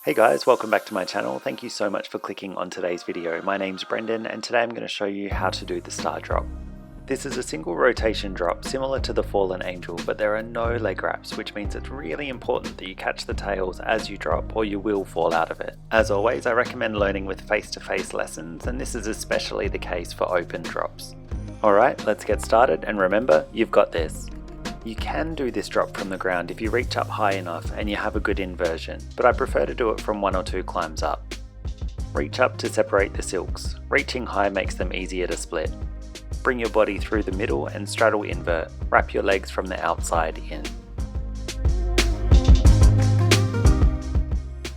Hey guys, welcome back to my channel. Thank you so much for clicking on today's video. My name's Brendan and today I'm going to show you how to do the star drop. This is a single rotation drop similar to the fallen angel, but there are no leg wraps, which means it's really important that you catch the tails as you drop or you will fall out of it. As always, I recommend learning with face-to-face lessons, and this is especially the case for open drops. Alright, let's get started, and remember, you've got this. You can do this drop from the ground if you reach up high enough and you have a good inversion, but I prefer to do it from 1 or 2 climbs up. Reach up to separate the silks. Reaching high makes them easier to split. Bring your body through the middle and straddle invert. Wrap your legs from the outside in.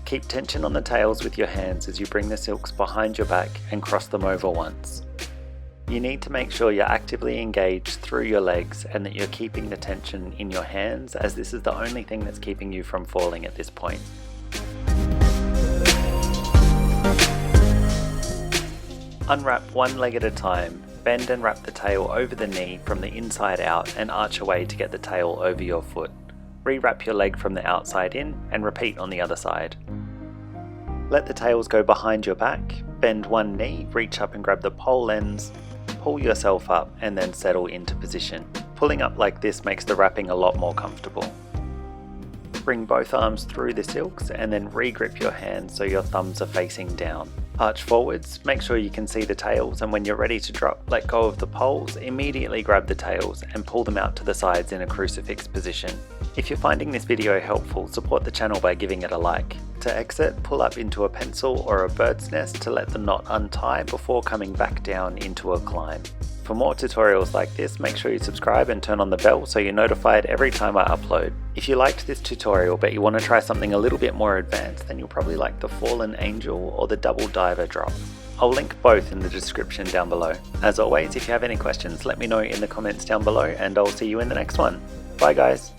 Keep tension on the tails with your hands as you bring the silks behind your back and cross them over once. You need to make sure you're actively engaged through your legs and that you're keeping the tension in your hands, as this is the only thing that's keeping you from falling at this point. Unwrap one leg at a time, bend and wrap the tail over the knee from the inside out and arch away to get the tail over your foot. Re-wrap your leg from the outside in and repeat on the other side. Let the tails go behind your back, bend one knee, reach up and grab the pole ends, pull yourself up and then settle into position. Pulling up like this makes the wrapping a lot more comfortable. Bring both arms through the silks and then re-grip your hands so your thumbs are facing down. Arch forwards, make sure you can see the tails, and when you're ready to drop, let go of the poles, immediately grab the tails and pull them out to the sides in a crucifix position. If you're finding this video helpful, support the channel by giving it a like. To exit, pull up into a pencil or a bird's nest to let the knot untie before coming back down into a climb. For more tutorials like this, make sure you subscribe and turn on the bell so you're notified every time I upload. If you liked this tutorial but you want to try something a little bit more advanced, then you'll probably like the fallen angel or the double diver drop. I'll link both in the description down below. As always, if you have any questions, let me know in the comments down below and I'll see you in the next one. Bye guys!